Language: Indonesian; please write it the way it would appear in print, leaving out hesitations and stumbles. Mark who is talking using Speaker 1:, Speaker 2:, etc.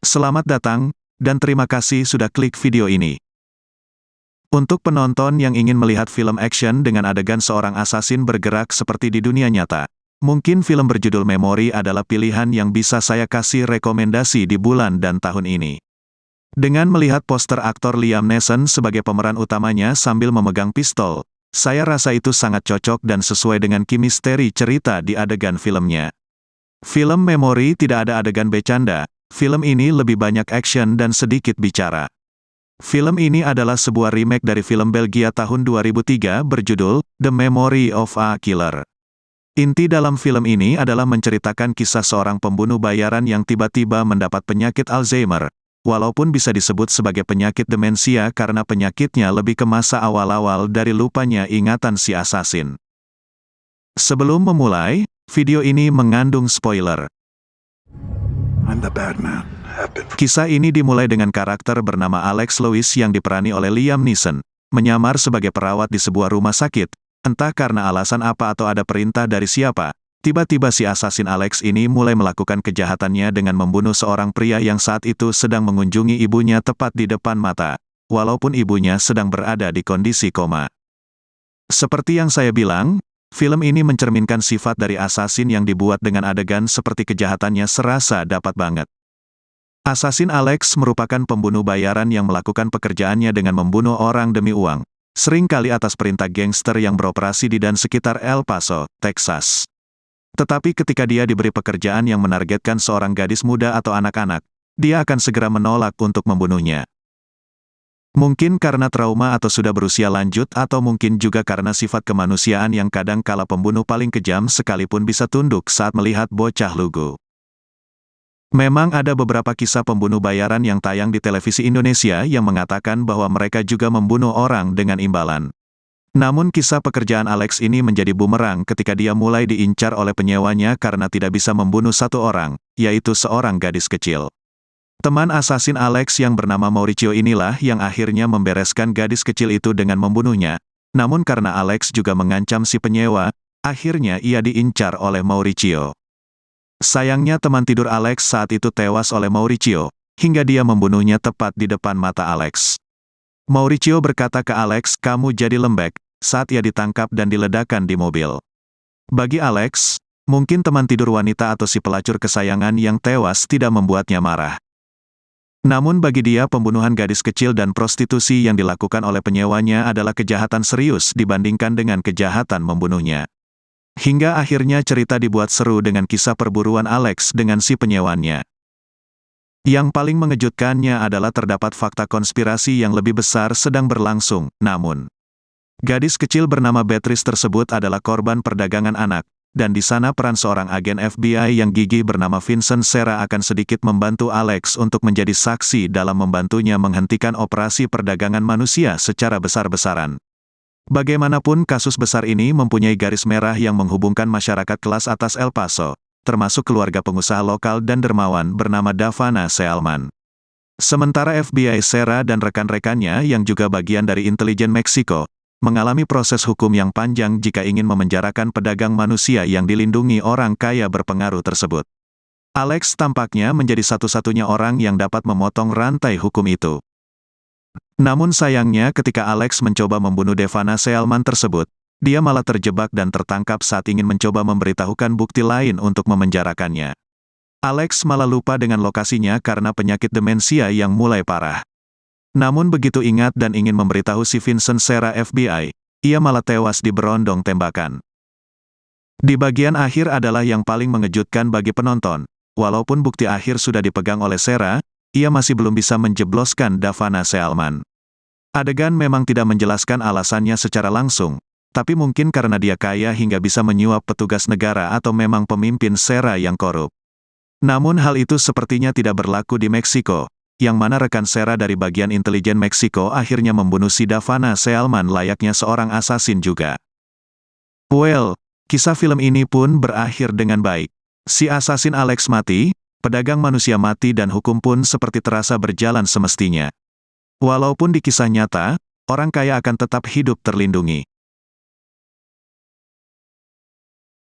Speaker 1: Selamat datang, dan terima kasih sudah klik video ini. Untuk penonton yang ingin melihat film action dengan adegan seorang asasin bergerak seperti di dunia nyata, mungkin film berjudul Memory adalah pilihan yang bisa saya kasih rekomendasi di bulan dan tahun ini. Dengan melihat poster aktor Liam Neeson sebagai pemeran utamanya sambil memegang pistol, saya rasa itu sangat cocok dan sesuai dengan misteri cerita di adegan filmnya. Film Memory tidak ada adegan bercanda. Film ini lebih banyak action dan sedikit bicara. Film ini adalah sebuah remake dari film Belgia tahun 2003 berjudul The Memory of a Killer. Inti dalam film ini adalah menceritakan kisah seorang pembunuh bayaran yang tiba-tiba mendapat penyakit Alzheimer, walaupun bisa disebut sebagai penyakit demensia karena penyakitnya lebih ke masa awal-awal dari lupanya ingatan si asasin. Sebelum memulai, video ini mengandung spoiler.
Speaker 2: I'm the bad man.
Speaker 1: Kisah ini dimulai dengan karakter bernama Alex Lewis yang diperani oleh Liam Neeson, menyamar sebagai perawat di sebuah rumah sakit. Entah karena alasan apa atau ada perintah dari siapa, tiba-tiba si asasin Alex ini mulai melakukan kejahatannya dengan membunuh seorang pria yang saat itu sedang mengunjungi ibunya tepat di depan mata, walaupun ibunya sedang berada di kondisi koma. Seperti yang saya bilang, film ini mencerminkan sifat dari asasin yang dibuat dengan adegan seperti kejahatannya serasa dapat banget. Asasin Alex merupakan pembunuh bayaran yang melakukan pekerjaannya dengan membunuh orang demi uang, seringkali atas perintah gangster yang beroperasi di dan sekitar El Paso, Texas. Tetapi ketika dia diberi pekerjaan yang menargetkan seorang gadis muda atau anak-anak, dia akan segera menolak untuk membunuhnya. Mungkin karena trauma atau sudah berusia lanjut atau mungkin juga karena sifat kemanusiaan yang kadang kala pembunuh paling kejam sekalipun bisa tunduk saat melihat bocah lugu. Memang ada beberapa kisah pembunuh bayaran yang tayang di televisi Indonesia yang mengatakan bahwa mereka juga membunuh orang dengan imbalan. Namun kisah pekerjaan Alex ini menjadi bumerang ketika dia mulai diincar oleh penyewanya karena tidak bisa membunuh satu orang, yaitu seorang gadis kecil. Teman asasin Alex yang bernama Mauricio inilah yang akhirnya membereskan gadis kecil itu dengan membunuhnya. Namun karena Alex juga mengancam si penyewa, akhirnya ia diincar oleh Mauricio. Sayangnya teman tidur Alex saat itu tewas oleh Mauricio, hingga dia membunuhnya tepat di depan mata Alex. Mauricio berkata ke Alex, "Kamu jadi lembek," saat ia ditangkap dan diledakkan di mobil. Bagi Alex, mungkin teman tidur wanita atau si pelacur kesayangan yang tewas tidak membuatnya marah. Namun bagi dia pembunuhan gadis kecil dan prostitusi yang dilakukan oleh penyewanya adalah kejahatan serius dibandingkan dengan kejahatan membunuhnya. Hingga akhirnya cerita dibuat seru dengan kisah perburuan Alex dengan si penyewannya. Yang paling mengejutkannya adalah terdapat fakta konspirasi yang lebih besar sedang berlangsung, namun gadis kecil bernama Beatrice tersebut adalah korban perdagangan anak. Dan di sana peran seorang agen FBI yang gigih bernama Vincent Serra akan sedikit membantu Alex untuk menjadi saksi dalam membantunya menghentikan operasi perdagangan manusia secara besar-besaran. Bagaimanapun kasus besar ini mempunyai garis merah yang menghubungkan masyarakat kelas atas El Paso, termasuk keluarga pengusaha lokal dan dermawan bernama Davana Sealman. Sementara FBI Serra dan rekan-rekannya yang juga bagian dari intelijen Meksiko, mengalami proses hukum yang panjang jika ingin memenjarakan pedagang manusia yang dilindungi orang kaya berpengaruh tersebut. Alex tampaknya menjadi satu-satunya orang yang dapat memotong rantai hukum itu. Namun sayangnya ketika Alex mencoba membunuh Davana Sealman tersebut, dia malah terjebak dan tertangkap saat ingin mencoba memberitahukan bukti lain untuk memenjarakannya. Alex malah lupa dengan lokasinya karena penyakit demensia yang mulai parah. Namun begitu ingat dan ingin memberitahu si Vincent Serra FBI, ia malah tewas di berondong tembakan. Di bagian akhir adalah yang paling mengejutkan bagi penonton. Walaupun bukti akhir sudah dipegang oleh Serra, ia masih belum bisa menjebloskan Davana Sealman. Adegan memang tidak menjelaskan alasannya secara langsung, tapi mungkin karena dia kaya hingga bisa menyuap petugas negara atau memang pemimpin Serra yang korup. Namun hal itu sepertinya tidak berlaku di Meksiko, yang mana rekan Serra dari bagian intelijen Meksiko akhirnya membunuh si Davana Sealman layaknya seorang asasin juga. Well, kisah film ini pun berakhir dengan baik. Si asasin Alex mati, pedagang manusia mati dan hukum pun seperti terasa berjalan semestinya. Walaupun di kisah nyata, orang kaya akan tetap hidup terlindungi.